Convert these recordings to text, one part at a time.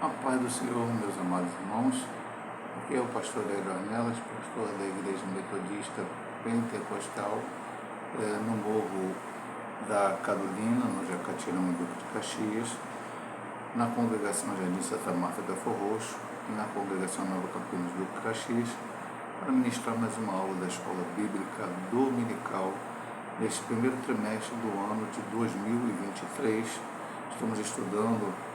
A paz do Senhor, meus amados irmãos. Aqui é o pastor Hélio Ornelas, pastor da Igreja Metodista Pentecostal, no Morro da Carolina, no Jacatirão e Duque de Caxias, na congregação Jardim Santa Marta da Forroxo e na congregação Nova Campinas Duque de Caxias, para ministrar mais uma aula da Escola Bíblica Dominical neste primeiro trimestre do ano de 2023. Estamos estudando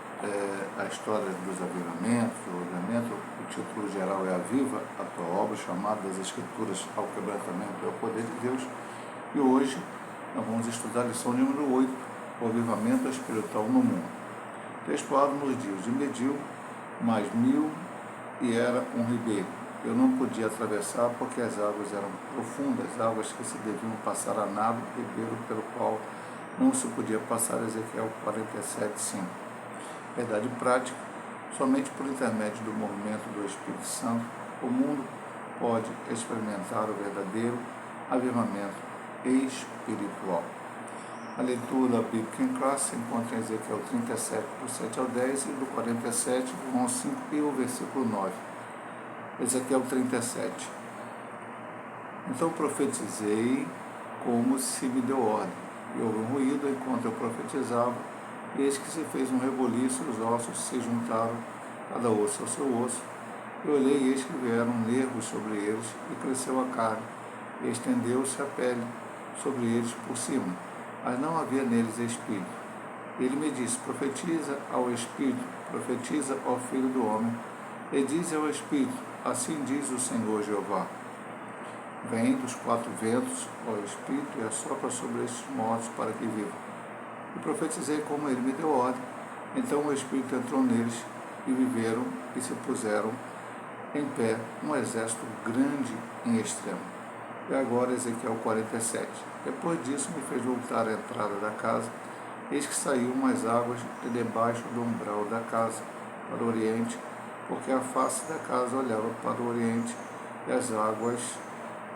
a história dos avivamentos, o título geral é Aviva a tua obra, chamada das Escrituras ao quebrantamento e ao poder de Deus. E hoje nós vamos estudar a lição número 8, o avivamento espiritual no mundo. Textuado nos dias de Mediu, mais 1000 e era um ribeiro. Eu não podia atravessar porque as águas eram profundas, águas que se deviam passar a nado, ribeiro pelo qual não se podia passar. Ezequiel 47:5. Verdade prática: somente por intermédio do movimento do Espírito Santo, o mundo pode experimentar o verdadeiro avivamento espiritual. A leitura bíblica em classe se encontra em Ezequiel 37, do 7 ao 10, e do 47, do 1 ao 5, e o versículo 9. Ezequiel 37. Então profetizei como se me deu ordem, e houve um ruído enquanto eu profetizava, e eis que se fez um reboliço, os ossos se juntaram, cada osso ao seu osso. Eu olhei, e eis que vieram nervos sobre eles, e cresceu a carne, e estendeu-se a pele sobre eles por cima, mas não havia neles espírito. Ele me disse: profetiza ao espírito, profetiza ao filho do homem, e diz ao espírito: assim diz o Senhor Jeová. Vem dos quatro ventos, ó espírito, e assopra sobre estes mortos para que vivam. E profetizei como ele me deu ordem. Então o Espírito entrou neles, e viveram, e se puseram em pé um exército grande em extremo. E agora Ezequiel 47. Depois disso me fez voltar à entrada da casa, eis que saíam umas águas de debaixo do umbral da casa, para o oriente, porque a face da casa olhava para o oriente, e as águas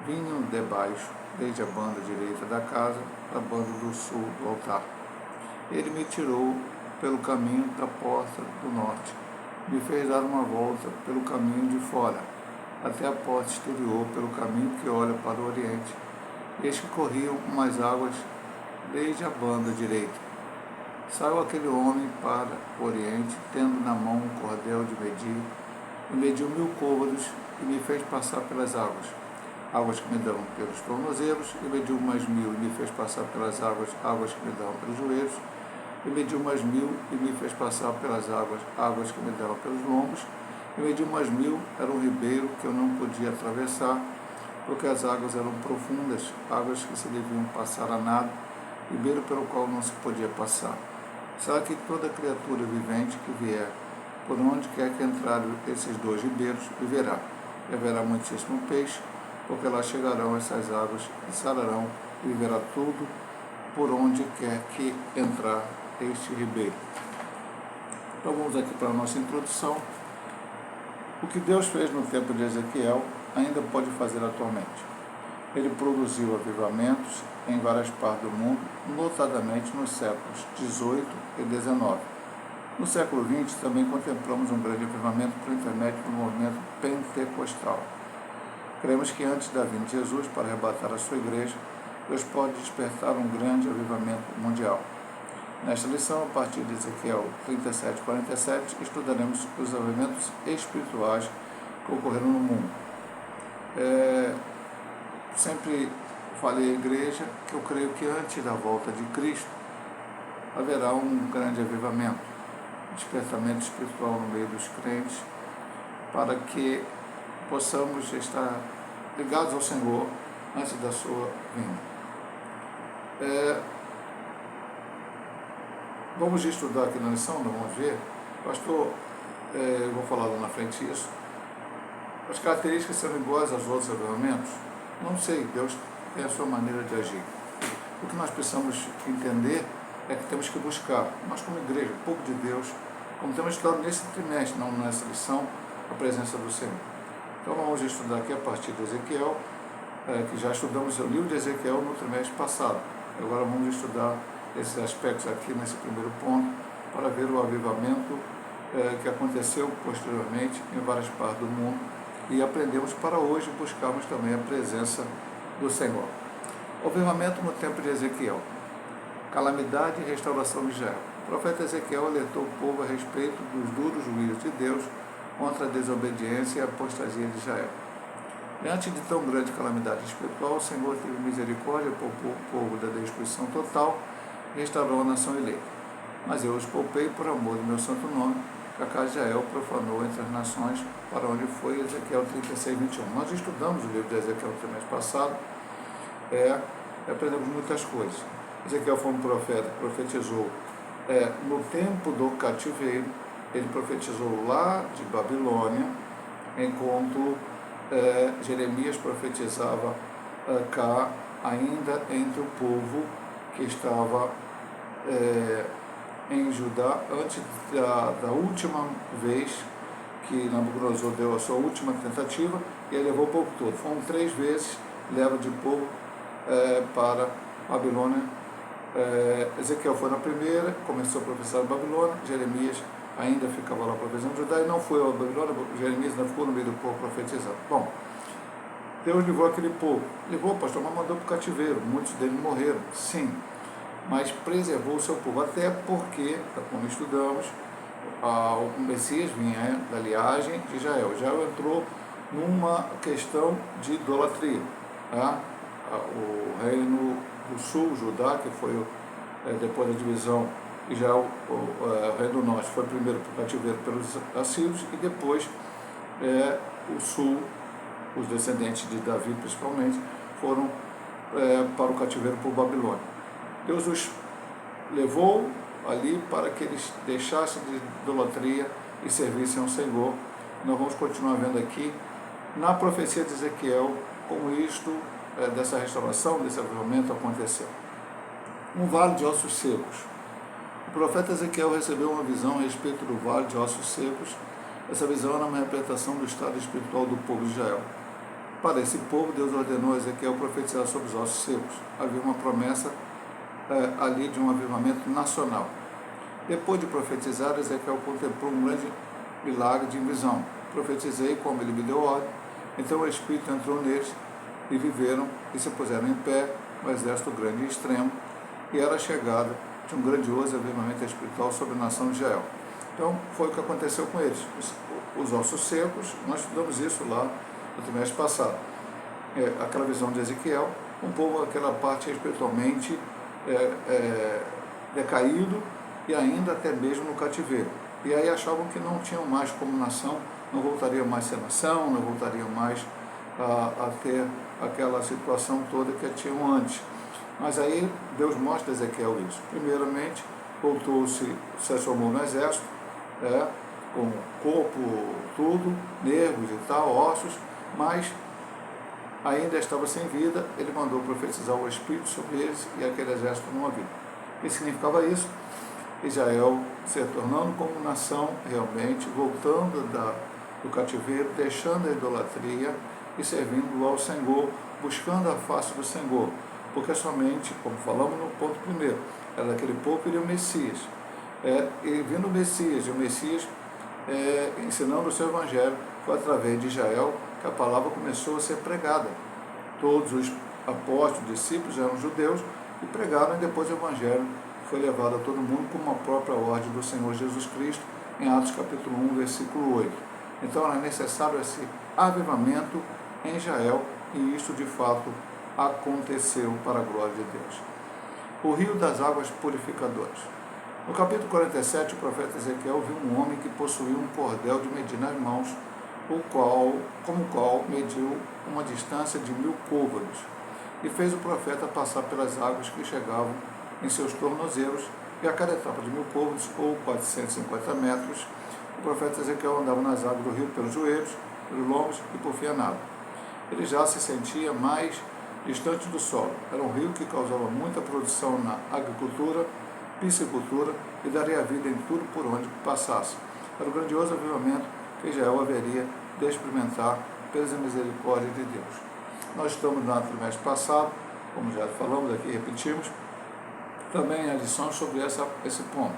vinham debaixo, desde a banda direita da casa, a banda do sul do altar. Ele me tirou pelo caminho da porta do norte, me fez dar uma volta pelo caminho de fora, até a porta exterior, pelo caminho que olha para o oriente. Eis que corriam umas águas desde a banda direita. Saiu aquele homem para o oriente, tendo na mão um cordel de medir, e mediu 1000 côvados, e me fez passar pelas águas, águas que me dão pelos tornozelos, e mediu mais 1000, e me fez passar pelas águas, águas que me dão pelos joelhos, e mediu mais 1000, e me fez passar pelas águas, águas que me deram pelos lombos, e mediu mais 1000, era um ribeiro que eu não podia atravessar, porque as águas eram profundas, águas que se deviam passar a nado, ribeiro pelo qual não se podia passar. Sabe que toda criatura vivente que vier, por onde quer que entrar esses dois ribeiros, viverá. E haverá muitíssimo peixe, porque lá chegarão essas águas e sararão, e viverá tudo por onde quer que entrar este ribeiro. Então vamos aqui para a nossa introdução. O que Deus fez no tempo de Ezequiel ainda pode fazer atualmente. Ele produziu avivamentos em várias partes do mundo, notadamente nos séculos 18 e 19. No século 20 também contemplamos um grande avivamento por intermédio do movimento pentecostal. Cremos que antes da vinda de Jesus para arrebatar a sua igreja, Deus pode despertar um grande avivamento mundial. Nesta lição, a partir de Ezequiel 37 e 47, estudaremos os avivamentos espirituais que ocorreram no mundo. Sempre falei à igreja que eu creio que antes da volta de Cristo haverá um grande avivamento, um despertamento espiritual no meio dos crentes, para que possamos estar ligados ao Senhor antes da sua vinda. Vamos estudar aqui na lição, nós vamos ver. Pastor, eu vou falar lá na frente isso. As características são iguais aos outros avivamentos? Não sei, Deus tem a sua maneira de agir. O que nós precisamos entender é que temos que buscar, nós como igreja, o povo de Deus, como temos estudado nesse trimestre, não nessa lição, a presença do Senhor. Então vamos estudar aqui a partir de Ezequiel, que já estudamos o livro de Ezequiel no trimestre passado. Agora vamos estudar esses aspectos aqui nesse primeiro ponto, para ver o avivamento que aconteceu posteriormente em várias partes do mundo, e aprendemos para hoje buscarmos também a presença do Senhor. O avivamento no tempo de Ezequiel. Calamidade e restauração de Israel. O profeta Ezequiel alertou o povo a respeito dos duros juízos de Deus contra a desobediência e a apostasia de Israel. Diante de tão grande calamidade espiritual, o Senhor teve misericórdia, poupou o povo da destruição total e restaurou a nação eleita. Mas eu os poupei por amor do meu santo nome, que a casa de Israel profanou entre as nações, para onde foi. Ezequiel 36, 21. Nós estudamos o livro de Ezequiel no mês passado, aprendemos muitas coisas. Ezequiel foi um profeta que profetizou no tempo do cativeiro. Ele profetizou lá de Babilônia, enquanto Jeremias profetizava cá, ainda entre o povo que estava em Judá, antes da última vez que Nabucodonosor deu a sua última tentativa, e ele levou o povo todo. Foram 3 vezes leva de povo para Babilônia. Ezequiel foi na primeira, começou a profetizar em Babilônia. Jeremias ainda ficava lá profetizando em Judá e não foi a Babilônia. Jeremias ainda ficou no meio do povo profetizando. Bom, Deus levou aquele povo. Levou, pastor, mas mandou para o cativeiro. Muitos deles morreram, sim, mas preservou o seu povo, até porque, como estudamos, o Messias vinha da linhagem de Israel. Israel entrou numa questão de idolatria. O reino do sul, Judá, que foi depois da divisão, Israel, o reino do norte, foi primeiro para o cativeiro pelos assírios, e depois o sul, os descendentes de Davi principalmente, foram para o cativeiro por Babilônia. Deus os levou ali para que eles deixassem de idolatria e servissem ao Senhor. Nós vamos continuar vendo aqui na profecia de Ezequiel como isto, dessa restauração, desse avivamento aconteceu. Um vale de ossos secos. O profeta Ezequiel recebeu uma visão a respeito do vale de ossos secos. Essa visão era uma interpretação do estado espiritual do povo de Israel. Para esse povo, Deus ordenou a Ezequiel profetizar sobre os ossos secos. Havia uma promessa ali de um avivamento nacional. Depois de profetizar, Ezequiel contemplou um grande milagre de visão. Profetizei como ele me deu ordem, então o Espírito entrou neles e viveram e se puseram em pé, um exército grande e extremo, e era a chegada de um grandioso avivamento espiritual sobre a nação de Israel. Então, foi o que aconteceu com eles. Os ossos secos, nós estudamos isso lá no trimestre passado. Aquela visão de Ezequiel, um povo, aquela parte espiritualmente decaído e ainda até mesmo no cativeiro. E aí achavam que não tinham mais como nação, não voltariam mais a ser nação, não voltariam mais a ter aquela situação toda que tinham antes. Mas aí Deus mostra a Ezequiel isso. Primeiramente, voltou-se, se transformou no exército, com corpo, tudo, nervos e tal, ossos, mas ainda estava sem vida. Ele mandou profetizar o Espírito sobre eles e aquele exército não havia. O que significava isso? Israel se tornando como nação realmente, voltando do cativeiro, deixando a idolatria e servindo ao Senhor, buscando a face do Senhor, porque somente, como falamos no ponto primeiro, era daquele povo que iria o Messias. E vindo o Messias, e o Messias ensinando o seu evangelho, foi através de Israel que a palavra começou a ser pregada. Todos os apóstolos, discípulos eram judeus e pregaram, e depois o evangelho foi levado a todo mundo como a própria ordem do Senhor Jesus Cristo, em Atos capítulo 1, versículo 8. Então era necessário esse avivamento em Israel, e isso de fato aconteceu para a glória de Deus. O rio das águas purificadoras. No capítulo 47, o profeta Ezequiel viu um homem que possuía um cordel de medir nas mãos, como o qual mediu uma distância de 1000 côvados, e fez o profeta passar pelas águas que chegavam em seus tornozelos, e a cada etapa de 1000 côvados, ou 450 metros, o profeta Ezequiel andava nas águas do rio pelos joelhos, pelos lombos e por fio nada. Ele já se sentia mais distante do solo. Era um rio que causava muita produção na agricultura, piscicultura e daria vida em tudo por onde passasse. Era o grandioso avivamento que Israel haveria de experimentar pela misericórdia de Deus. Nós estamos no trimestre passado, como já falamos aqui, repetimos, também as lições sobre esse ponto,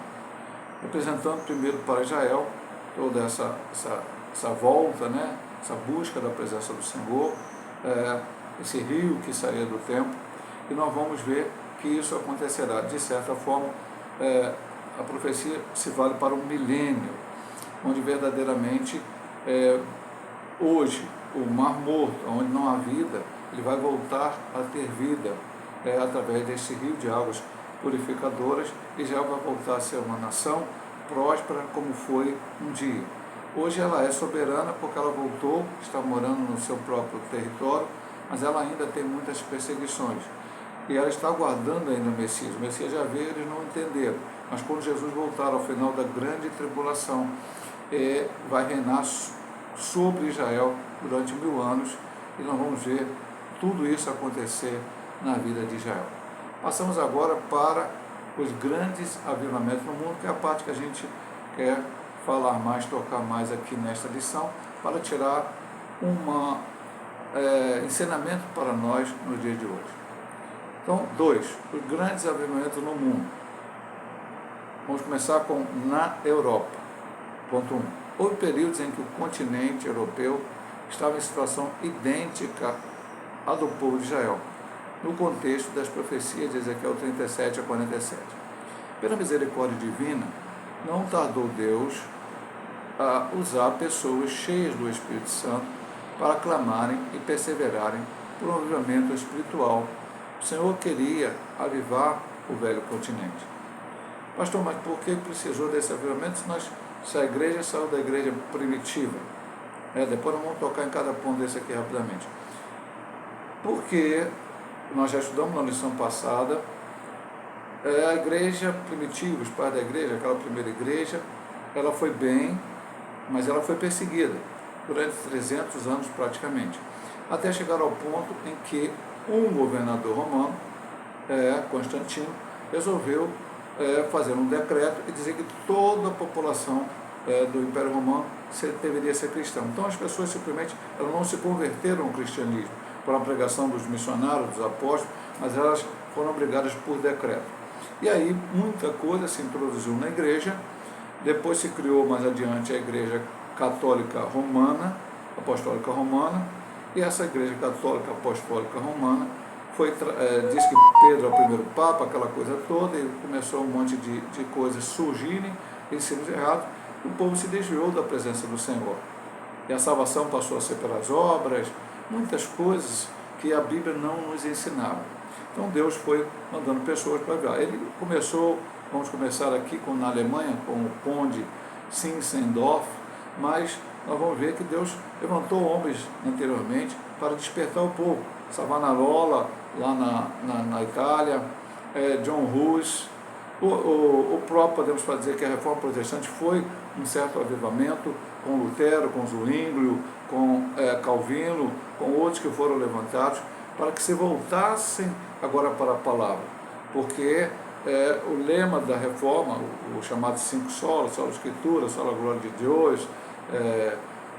representando primeiro para Israel toda essa volta, né? Essa busca da presença do Senhor, esse rio que saía do templo, e nós vamos ver que isso acontecerá. De certa forma, a profecia se vale para um milênio, onde verdadeiramente, hoje, o mar morto, onde não há vida, ele vai voltar a ter vida, através desse rio de águas purificadoras, e já vai voltar a ser uma nação próspera como foi um dia. Hoje ela é soberana porque ela voltou, está morando no seu próprio território, mas ela ainda tem muitas perseguições. E ela está aguardando ainda o Messias. O Messias já veio, eles não entenderam. Mas quando Jesus voltar ao final da grande tribulação, vai reinar sobre Israel durante 1000 anos, e nós vamos ver tudo isso acontecer na vida de Israel. Passamos agora para os grandes avivamentos no mundo, que é a parte que a gente quer falar mais, tocar mais aqui nesta lição, para tirar um ensinamento para nós no dia de hoje. Então, 2, os grandes avivamentos no mundo. Vamos começar com na Europa. Ponto 1. Houve períodos em que o continente europeu estava em situação idêntica à do povo de Israel, no contexto das profecias de Ezequiel 37 a 47. Pela misericórdia divina, não tardou Deus a usar pessoas cheias do Espírito Santo para clamarem e perseverarem por um avivamento espiritual. O Senhor queria avivar o velho continente. Pastor, mas por que precisou desse avivamento se a igreja saiu da igreja primitiva? Depois nós vamos tocar em cada ponto desse aqui rapidamente. Porque nós já estudamos na lição passada, a igreja primitiva, os pais da igreja, aquela primeira igreja, ela foi bem, mas ela foi perseguida durante 300 anos praticamente, até chegar ao ponto em que um governador romano, Constantino, resolveu fazer um decreto e dizer que toda a população do Império Romano deveria ser cristã. Então as pessoas simplesmente elas não se converteram ao cristianismo por a pregação dos missionários, dos apóstolos, mas elas foram obrigadas por decreto. E aí muita coisa se introduziu na igreja. Depois se criou mais adiante a Igreja Católica Romana, Apostólica Romana, e essa Igreja Católica Apostólica Romana diz que Pedro é o primeiro Papa, aquela coisa toda, e começou um monte de coisas surgirem, ensinos errados, e o povo se desviou da presença do Senhor. E a salvação passou a ser pelas obras, muitas coisas que a Bíblia não nos ensinava. Então Deus foi mandando pessoas para avivar. Ele começou, vamos começar aqui na Alemanha, com o conde Zinzendorf, mas nós vamos ver que Deus levantou homens anteriormente para despertar o povo. Savonarola, lá na Itália, John Hus, o próprio, podemos dizer que a Reforma Protestante foi um certo avivamento, com Lutero, com Zwinglio, com Calvino, com outros que foram levantados, para que se voltassem agora para a palavra, porque o lema da Reforma, o chamado 5 solas, sola Escritura, sola Glória de Deus,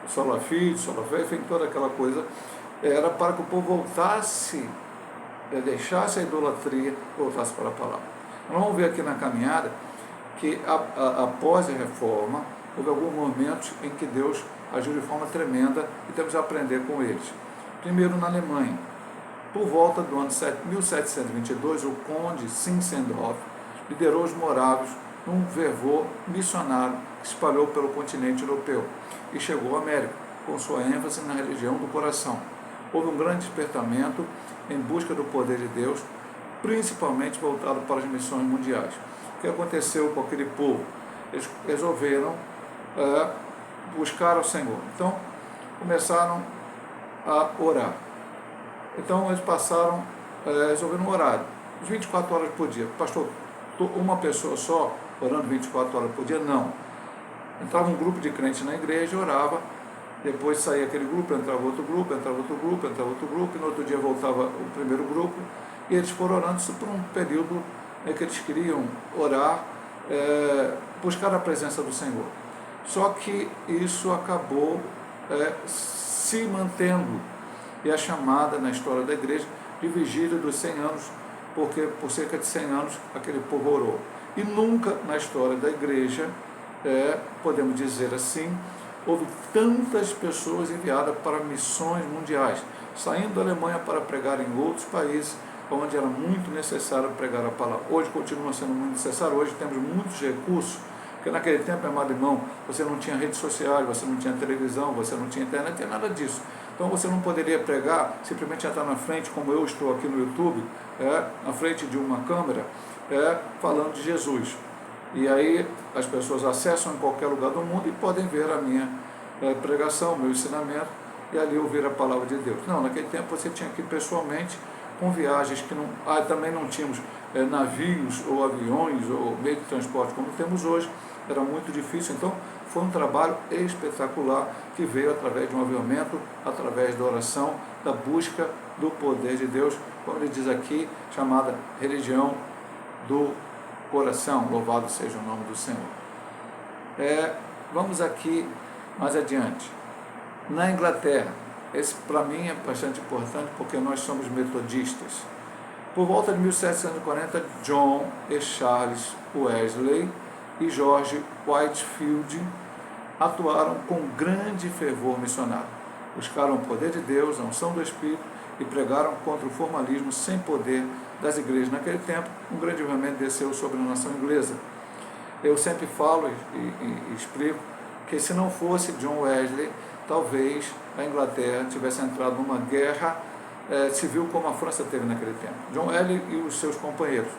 sola Fide, sola Fé, enfim, toda aquela coisa, era para que o povo voltasse, deixasse a idolatria, voltasse para a palavra. Nós vamos ver aqui na caminhada que após a Reforma, houve alguns momentos em que Deus agiu de forma tremenda e temos que aprender com eles. Primeiro na Alemanha. Por volta do ano 1722, o conde Zinzendorf liderou os morávios num fervor missionário que se espalhou pelo continente europeu e chegou à América, com sua ênfase na religião do coração. Houve um grande despertamento em busca do poder de Deus, principalmente voltado para as missões mundiais. O que aconteceu com aquele povo? Eles resolveram buscar ao Senhor. Então, começaram a orar. Então, eles resolveram orar 24 horas por dia. Pastor, uma pessoa só orando 24 horas por dia? Não. Entrava um grupo de crentes na igreja, orava, depois saía aquele grupo, entrava outro grupo, entrava outro grupo, entrava outro grupo, e no outro dia voltava o primeiro grupo, e eles foram orando isso por um período que eles queriam orar, buscar a presença do Senhor. Só que isso acabou se mantendo, e a chamada na história da igreja de vigília dos 100 anos, porque por cerca de 100 anos aquele povo orou. E nunca na história da igreja podemos dizer assim, houve tantas pessoas enviadas para missões mundiais, saindo da Alemanha para pregar em outros países, onde era muito necessário pregar a palavra. Hoje continua sendo muito necessário, hoje temos muitos recursos, porque naquele tempo, meu amado irmão, você não tinha redes sociais, você não tinha televisão, você não tinha internet, não tinha nada disso. Então você não poderia pregar, simplesmente entrar na frente, como eu estou aqui no YouTube, na frente de uma câmera, falando de Jesus. E aí as pessoas acessam em qualquer lugar do mundo e podem ver a minha pregação, meu ensinamento, e ali ouvir a palavra de Deus. Não, naquele tempo você tinha que ir pessoalmente, com viagens que não, também não tínhamos navios ou aviões ou meio de transporte como temos hoje, era muito difícil. Então foi um trabalho espetacular que veio através de um avivamento, através da oração, da busca do poder de Deus, como ele diz aqui, chamada religião do coração. Louvado seja o nome do Senhor. Vamos aqui mais adiante. Na Inglaterra, esse para mim é bastante importante porque nós somos metodistas. Por volta de 1740, John e Charles Wesley e George Whitefield atuaram com grande fervor missionário. Buscaram o poder de Deus, a unção do Espírito e pregaram contra o formalismo sem poder das igrejas. Naquele tempo, um grande avivamento desceu sobre a nação inglesa. Eu sempre falo e explico que se não fosse John Wesley, talvez a Inglaterra tivesse entrado numa guerra civil como a França teve naquele tempo. John Wesley e os seus companheiros.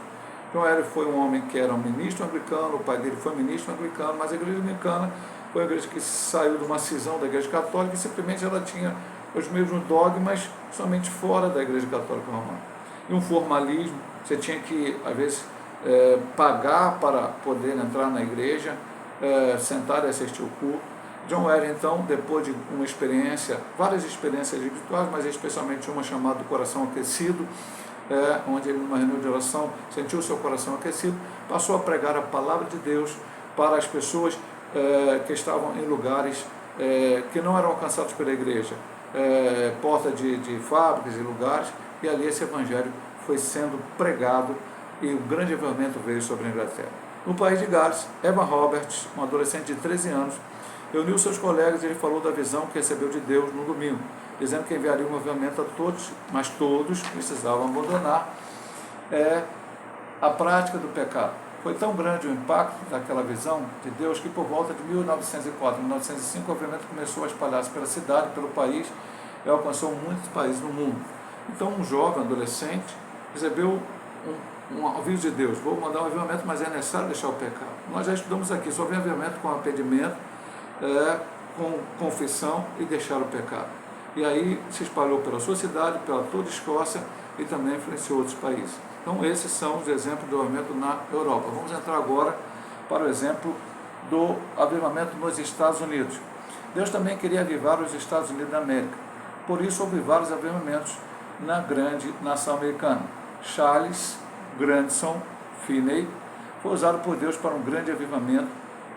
John Wesley foi um homem que era um ministro anglicano, o pai dele foi ministro anglicano, mas a igreja anglicana foi uma igreja que saiu de uma cisão da igreja católica e simplesmente ela tinha os mesmos dogmas, somente fora da igreja católica romana. E um formalismo, você tinha que, às vezes, pagar para poder entrar na igreja, sentar e assistir o culto. John Wesley, então, depois de uma experiência, várias experiências espirituais, mas especialmente uma chamada do coração aquecido, onde ele, numa reunião de oração, sentiu o seu coração aquecido, passou a pregar a palavra de Deus para as pessoas que estavam em lugares que não eram alcançados pela igreja, porta de fábricas e lugares, e ali esse evangelho foi sendo pregado e o grande avivamento veio sobre a Inglaterra. No país de Gales, Evan Roberts, um adolescente de 13 anos, reuniu seus colegas e ele falou da visão que recebeu de Deus no domingo, dizendo que enviaria um avivamento a todos, mas todos precisavam abandonar a prática do pecado. Foi tão grande o impacto daquela visão de Deus que por volta de 1904, 1905, o avivamento começou a espalhar-se pela cidade, pelo país, e alcançou muitos países no mundo. Então um jovem, adolescente, recebeu um aviso de Deus: vou mandar um avivamento, mas é necessário deixar o pecado. Nós já estudamos aqui sobre avivamento com arrependimento, com confissão e deixar o pecado. E aí se espalhou pela sua cidade, pela toda a Escócia e também influenciou outros países. Então esses são os exemplos do avivamento na Europa. Vamos entrar agora para o exemplo do avivamento nos Estados Unidos. Deus também queria avivar os Estados Unidos da América. Por isso houve vários avivamentos na grande nação americana. Charles Grandson Finney foi usado por Deus para um grande avivamento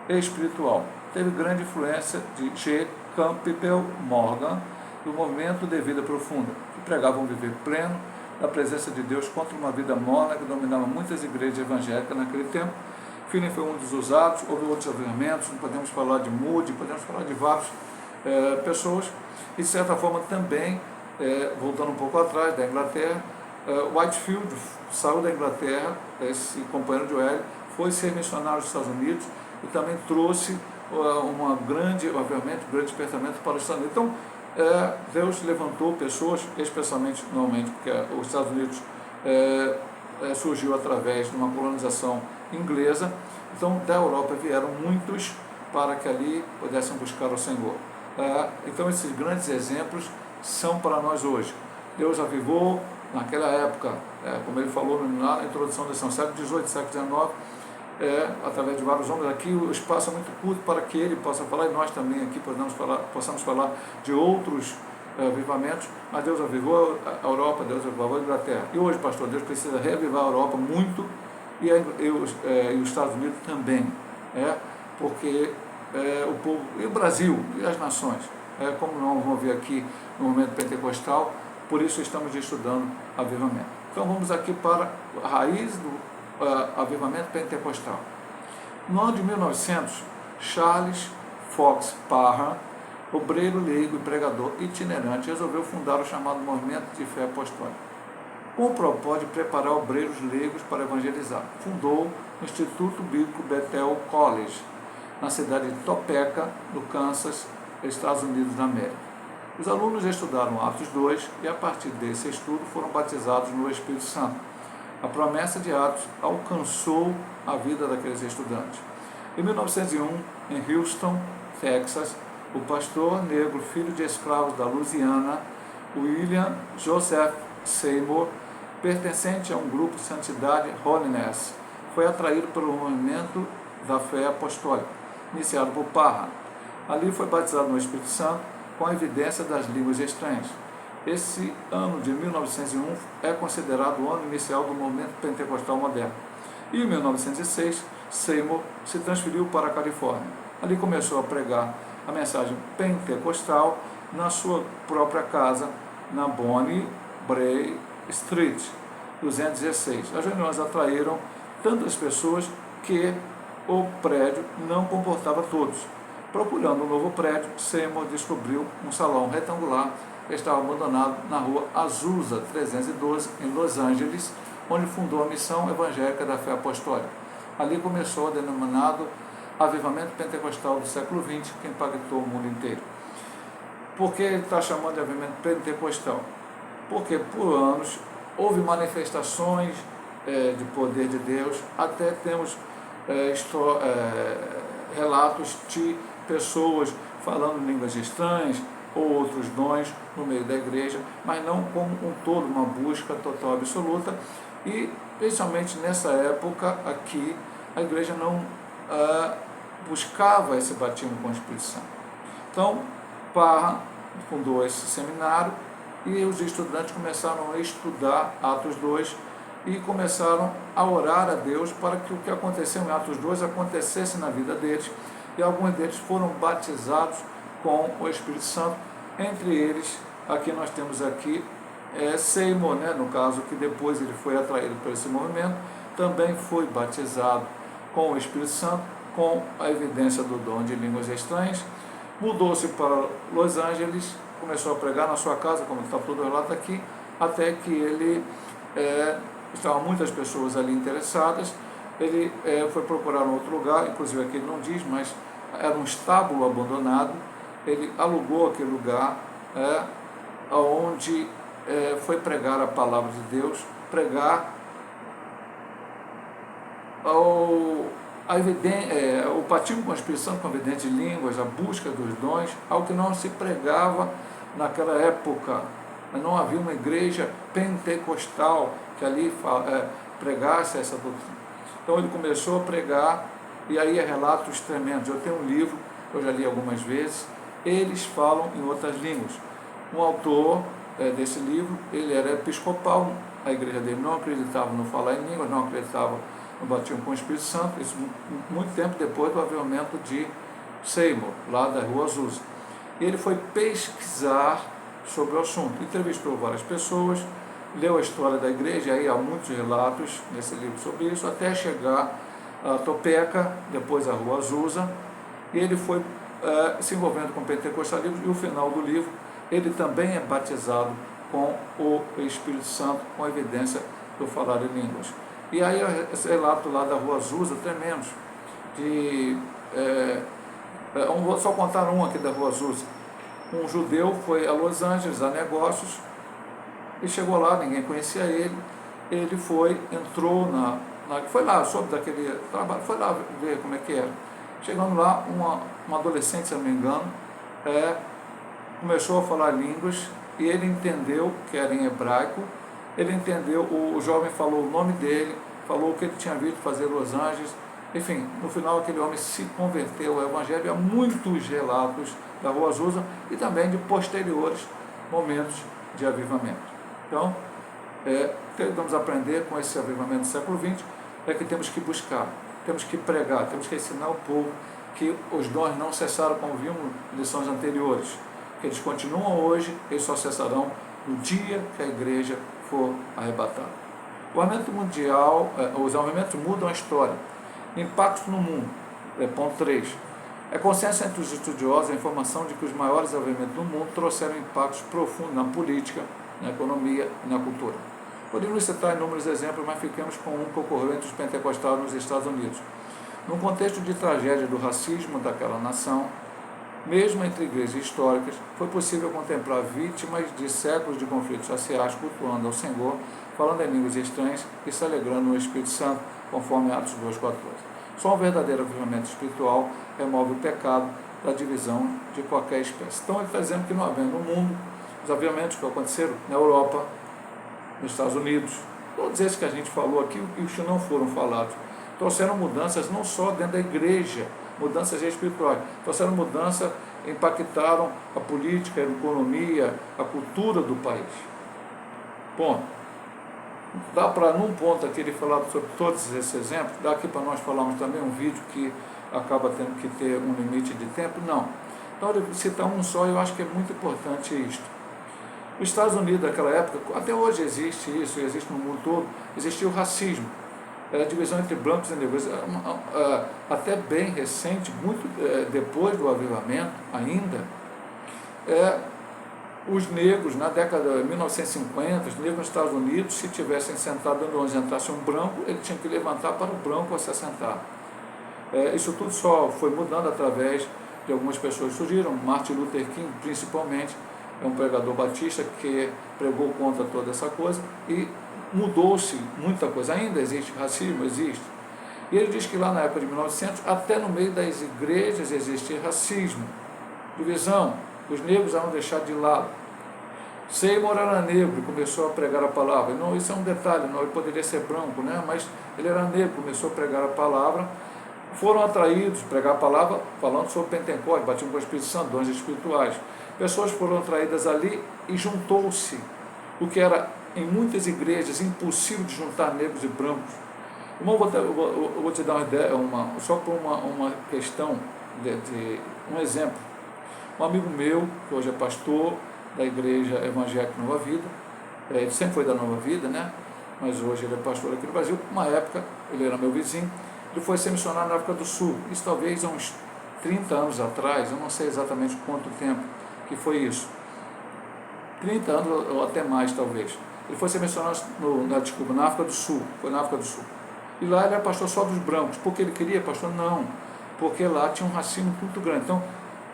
espiritual. Teve grande influência de G. Campbell Morgan, do movimento de vida profunda, que pregavam viver pleno da presença de Deus contra uma vida morna que dominava muitas igrejas evangélicas naquele tempo. Finney foi um dos usados, houve outros avivamentos, podemos falar de Moody, podemos falar de várias pessoas, e de certa forma também, voltando um pouco atrás, da Inglaterra, Whitefield saiu da Inglaterra, esse companheiro de Wesley, foi ser missionário nos Estados Unidos e também trouxe obviamente, um grande despertamento para os Estados Unidos. Então, Deus levantou pessoas, especialmente, normalmente, porque os Estados Unidos surgiu através de uma colonização inglesa, então da Europa vieram muitos para que ali pudessem buscar o Senhor. Então esses grandes exemplos são para nós hoje. Deus avivou naquela época, como ele falou na introdução da lição, século XVIII, século XIX, através de vários homens. Aqui o espaço é muito curto para que ele possa falar, e nós também aqui possamos falar de outros avivamentos, mas Deus avivou a Europa, Deus avivou a Inglaterra. E hoje, pastor, Deus precisa reavivar a Europa muito, e os Estados Unidos também, porque o povo, e o Brasil, e as nações, como nós vamos ver aqui no momento pentecostal, por isso estamos estudando avivamento. Então vamos aqui para a raiz do avivamento pentecostal. No ano de 1900, Charles Fox Parham, obreiro leigo e pregador itinerante, resolveu fundar o chamado Movimento de Fé Apostólica, com o propósito de preparar obreiros leigos para evangelizar. Fundou o Instituto Bíblico Bethel College, na cidade de Topeka, no Kansas, Estados Unidos da América. Os alunos estudaram Atos 2 e, a partir desse estudo, foram batizados no Espírito Santo. A promessa de Atos alcançou a vida daqueles estudantes. Em 1901, em Houston, Texas, o pastor negro, filho de escravos da Louisiana, William Joseph Seymour, pertencente a um grupo de santidade Holiness, foi atraído pelo movimento da fé apostólica, iniciado por Parham. Ali foi batizado no Espírito Santo, com a evidência das línguas estranhas. Esse ano de 1901 é considerado o ano inicial do movimento pentecostal moderno. E em 1906, Seymour se transferiu para a Califórnia. Ali começou a pregar a mensagem pentecostal na sua própria casa, na Bonnie Brae Street, 216. As reuniões atraíram tantas pessoas que o prédio não comportava todos. Procurando um novo prédio, Seymour descobriu um salão retangular que estava abandonado na rua Azusa 312, em Los Angeles, onde fundou a missão evangélica da fé apostólica. Ali começou o denominado avivamento pentecostal do século XX, que impactou o mundo inteiro. Por que ele está chamando de avivamento pentecostal? Porque por anos houve manifestações de poder de Deus, até temos relatos de pessoas falando línguas estranhas ou outros dons no meio da igreja, mas não como um todo, uma busca total absoluta. E principalmente nessa época aqui, a igreja não buscava esse batismo com o Espírito Santo. Então, Parham fundou esse seminário e os estudantes começaram a estudar Atos 2 e começaram a orar a Deus para que o que aconteceu em Atos 2 acontecesse na vida deles, e alguns deles foram batizados com o Espírito Santo. Entre eles, aqui nós temos aqui Seymour, no caso, que depois ele foi atraído por esse movimento, também foi batizado com o Espírito Santo, com a evidência do dom de línguas estranhas, mudou-se para Los Angeles, começou a pregar na sua casa, como está todo o relato aqui, até que ele, estavam muitas pessoas ali interessadas, ele foi procurar um outro lugar, inclusive aqui ele não diz, mas era um estábulo abandonado. Ele alugou aquele lugar, onde foi pregar a palavra de Deus, pregar o batismo com a Espírito Santo, com evidência de línguas, a busca dos dons, algo que não se pregava naquela época. Não havia uma igreja pentecostal que ali pregasse essa doutrina. Então ele começou a pregar, e aí relatos tremendos. Eu tenho um livro, eu já li algumas vezes, eles falam em outras línguas. Um autor desse livro, ele era episcopal, a igreja dele não acreditava no falar em línguas, não acreditava no batismo com o Espírito Santo, isso muito tempo depois do avivamento de Seymour, lá da Rua Azusa. E ele foi pesquisar sobre o assunto, entrevistou várias pessoas, leu a história da igreja, aí há muitos relatos nesse livro sobre isso, até chegar a Topeka, depois a Rua Azusa, e ele foi se envolvendo com o pentecostalismo, e o final do livro, ele também é batizado com o Espírito Santo, com a evidência do falar em línguas. E aí esse relato lá da Rua Azusa, tremendo, vou só contar um aqui da Rua Azusa. Um judeu foi a Los Angeles a negócios, e chegou lá, ninguém conhecia ele, entrou foi lá, soube daquele trabalho, foi lá ver como é que era. Chegando lá, uma adolescente, se não me engano, começou a falar línguas, e ele entendeu que era em hebraico, ele entendeu, o jovem falou o nome dele, falou o que ele tinha visto fazer em Los Angeles, enfim, no final aquele homem se converteu ao Evangelho, e há muitos relatos da Rua Azusa e também de posteriores momentos de avivamento. Então, o que vamos aprender com esse avivamento do século XX é que temos que buscar, temos que pregar, temos que ensinar o povo que os dons não cessaram, como vimos em lições anteriores, que eles continuam hoje, eles só cessarão no dia que a igreja for arrebatada. O avivamento mundial, os avivamentos mudam a história. Impacto no mundo, ponto 3. É consenso entre os estudiosos a informação de que os maiores aviamentos do mundo trouxeram impactos profundos na política, na economia e na cultura. Podemos citar inúmeros exemplos, mas ficamos com um que ocorreu entre os pentecostais nos Estados Unidos. Num contexto de tragédia do racismo daquela nação, mesmo entre igrejas históricas, foi possível contemplar vítimas de séculos de conflitos raciais cultuando ao Senhor, falando em línguas estranhas e se alegrando no Espírito Santo, conforme Atos 2,14. Só um verdadeiro avivamento espiritual remove o pecado da divisão de qualquer espécie. Então ele está dizendo que não havendo no mundo, os avivamentos que aconteceram na Europa, nos Estados Unidos, todos esses que a gente falou aqui e os que não foram falados, trouxeram mudanças não só dentro da igreja, mudanças espirituais, trouxeram mudanças, impactaram a política, a economia, a cultura do país. Ponto. Dá para, num ponto aqui, ele falar sobre todos esses exemplos, dá aqui para nós falarmos também um vídeo que acaba tendo que ter um limite de tempo? Não. Então, ele cita um só, eu acho que é muito importante isto. Os Estados Unidos, naquela época, até hoje existe isso, existe no mundo todo, existia o racismo, a divisão entre brancos e negros, até bem recente, muito depois do avivamento ainda, os negros, na década de 1950, os negros nos Estados Unidos, se tivessem sentado onde entrasse um branco, ele tinha que levantar para o branco a se assentar. Isso tudo só foi mudando através de algumas pessoas que surgiram, Martin Luther King principalmente, é um pregador batista que pregou contra toda essa coisa e mudou-se muita coisa. Ainda existe racismo, existe. E ele diz que lá na época de 1900, até no meio das igrejas existia racismo, divisão, os negros eram deixados de lado. Seymour era negro e começou a pregar a palavra. Não, isso é um detalhe, não, ele poderia ser branco, né? Mas ele era negro, começou a pregar a palavra. Foram atraídos, pregar a palavra, falando sobre Pentecostes, batiam com o Espírito Santo, dons espirituais. Pessoas foram atraídas ali e juntou-se o que era em muitas igrejas impossível de juntar negros e brancos. Irmão, eu vou te dar uma ideia, só por uma questão, um exemplo. Um amigo meu, que hoje é pastor da igreja evangélica Nova Vida, ele sempre foi da Nova Vida, né? Mas hoje ele é pastor aqui no Brasil. Uma época, ele era meu vizinho, ele foi ser missionário na África do Sul. Isso talvez há uns 30 anos atrás, eu não sei exatamente quanto tempo que foi isso. 30 anos ou até mais, talvez. Ele foi ser missionário na África do Sul. Foi na África do Sul. E lá ele era pastor só dos brancos. Porque ele queria, pastor? Não. Porque lá tinha um racismo muito grande. Então,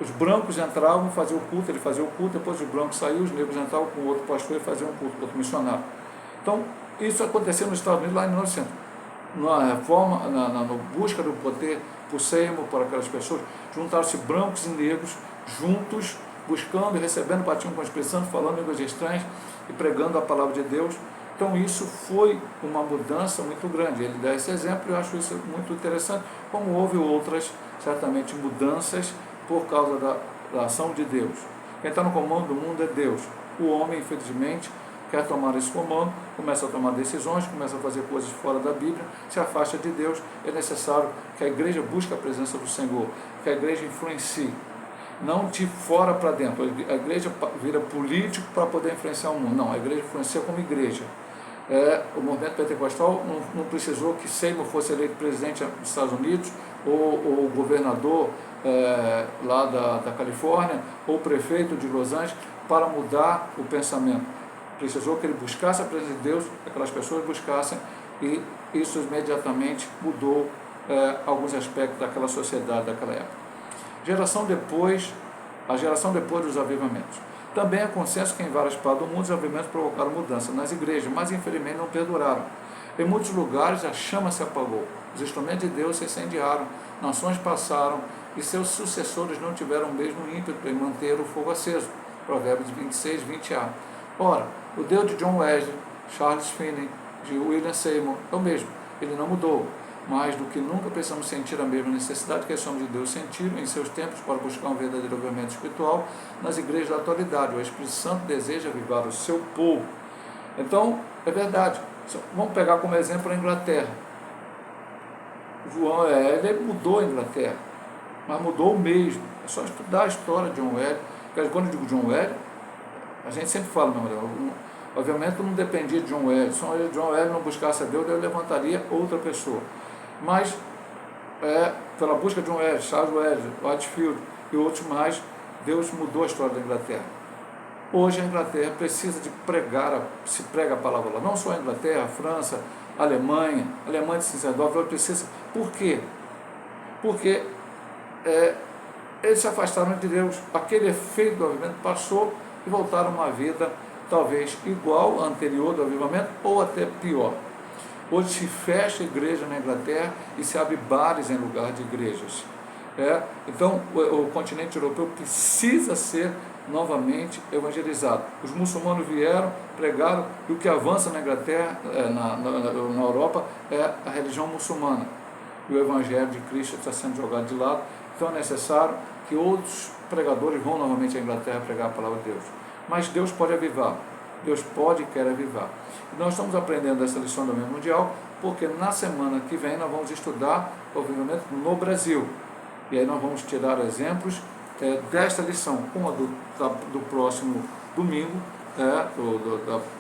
os brancos entravam, faziam o culto, ele fazia o culto, depois os brancos saíam, os negros entravam com outro pastor e faziam um culto, outro missionário. Então, isso aconteceu nos Estados Unidos lá em 1900. Na reforma, na busca do poder por Seymour, por aquelas pessoas, juntaram-se brancos e negros juntos, buscando e recebendo, batiam com o Espírito Santo, falando línguas estranhas e pregando a palavra de Deus. Então isso foi uma mudança muito grande. Ele dá esse exemplo e eu acho isso muito interessante, como houve outras, certamente, mudanças por causa da ação de Deus. Quem está no comando do mundo é Deus. O homem, infelizmente, quer tomar esse comando, começa a tomar decisões, começa a fazer coisas fora da Bíblia, se afasta de Deus. É necessário que a igreja busque a presença do Senhor, que a igreja influencie, não de fora para dentro. A igreja vira político para poder influenciar o mundo. Não, a igreja influencia como igreja. O movimento pentecostal não precisou que Seymour fosse eleito presidente dos Estados Unidos, ou governador lá da Califórnia, ou prefeito de Los Angeles, para mudar o pensamento. Precisou que ele buscasse a presença de Deus, que aquelas pessoas buscassem, e isso imediatamente mudou alguns aspectos daquela sociedade, daquela época. A geração depois dos avivamentos. Também é consenso que em várias partes do mundo os avivamentos provocaram mudança nas igrejas, mas infelizmente não perduraram. Em muitos lugares a chama se apagou, os instrumentos de Deus se incendiaram, nações passaram e seus sucessores não tiveram o mesmo ímpeto em manter o fogo aceso. Provérbios 26, 20a. Ora, o Deus de John Wesley, Charles Finney, de William Seymour é o mesmo, ele não mudou. Mais do que nunca precisamos sentir a mesma necessidade que os homens de Deus sentiram em seus tempos para buscar um verdadeiro avivamento espiritual nas igrejas da atualidade. O Espírito Santo deseja avivar o seu povo. Então, é verdade. Vamos pegar como exemplo a Inglaterra. João Wesley mudou a Inglaterra, mas mudou mesmo. É só estudar a história de John Wesley. Quando eu digo John Wesley, a gente sempre fala, o avivamento não dependia de John Wesley. Se John Wesley não buscasse a Deus, ele levantaria outra pessoa. Mas pela busca de Charles Whitefield e outros mais, Deus mudou a história da Inglaterra. Hoje a Inglaterra precisa de se prega a palavra lá. Não só a Inglaterra, a França, a Alemanha de Cisnedorf, precisa. Por quê? Porque eles se afastaram de Deus. Aquele efeito do avivamento passou e voltaram a uma vida talvez igual à anterior do avivamento ou até pior. Hoje se fecha a igreja na Inglaterra e se abre bares em lugar de igrejas. Então o continente europeu precisa ser novamente evangelizado. Os muçulmanos vieram, pregaram, e o que avança na Inglaterra, na Europa, é a religião muçulmana. E o evangelho de Cristo está sendo jogado de lado. Então é necessário que outros pregadores vão novamente à Inglaterra pregar a palavra de Deus. Mas Deus pode avivar. Deus pode e quer avivar. E nós estamos aprendendo essa lição do Avivamento Mundial, porque na semana que vem nós vamos estudar o avivamento no Brasil. E aí nós vamos tirar exemplos desta lição, com a do próximo domingo,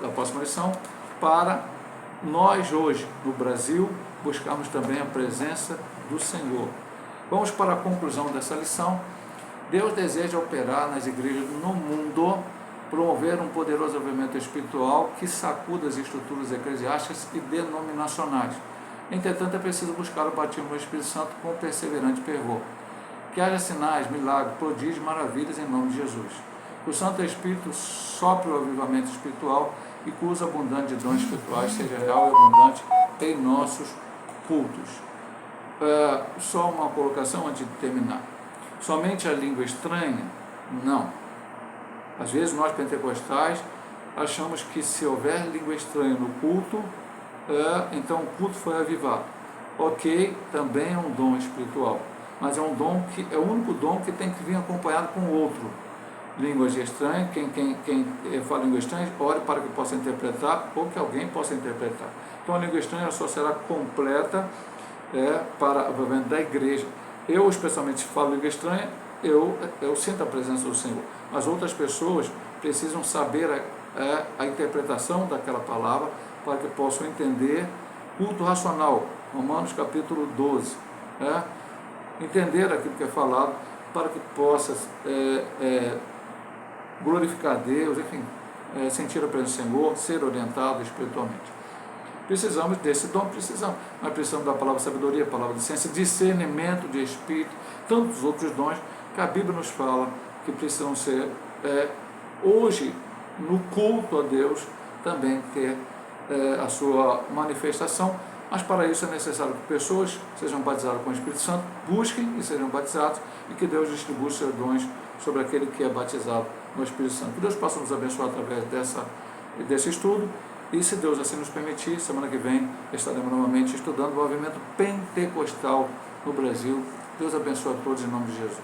da próxima lição, para nós hoje, no Brasil, buscarmos também a presença do Senhor. Vamos para a conclusão dessa lição. Deus deseja operar nas igrejas no mundo, promover um poderoso avivamento espiritual que sacuda as estruturas eclesiásticas e denominacionais. Entretanto, é preciso buscar o batismo do Espírito Santo com perseverante fervor. Que haja sinais, milagres, prodígios, maravilhas em nome de Jesus. Que o Santo Espírito sopre o avivamento espiritual e que o uso abundante de dons espirituais seja real e abundante em nossos cultos. Só uma colocação antes de terminar. Somente a língua estranha? Não. Às vezes nós pentecostais achamos que se houver língua estranha no culto, então o culto foi avivado. Ok, também é um dom espiritual, mas é um dom que é o único dom que tem que vir acompanhado com outro. Línguas estranhas, quem fala língua estranha, ore para que possa interpretar ou que alguém possa interpretar. Então a língua estranha só será completa para o avivamento da igreja. Eu, especialmente, se falo língua estranha, eu sinto a presença do Senhor. Mas outras pessoas precisam saber a interpretação daquela palavra para que possam entender culto racional, Romanos capítulo 12. Entender aquilo que é falado para que possa glorificar a Deus, enfim, sentir a presença do Senhor, ser orientado espiritualmente. Precisamos desse dom, nós precisamos da palavra sabedoria, palavra de ciência, discernimento de espírito, tantos outros dons que a Bíblia nos fala que precisam ser, hoje, no culto a Deus, também ter a sua manifestação, mas para isso é necessário que pessoas sejam batizadas com o Espírito Santo, busquem e sejam batizados, e que Deus distribua os seus dons sobre aquele que é batizado no Espírito Santo. Que Deus possa nos abençoar através desse estudo, e se Deus assim nos permitir, semana que vem estaremos novamente estudando o avivamento pentecostal no Brasil. Deus abençoe a todos em nome de Jesus.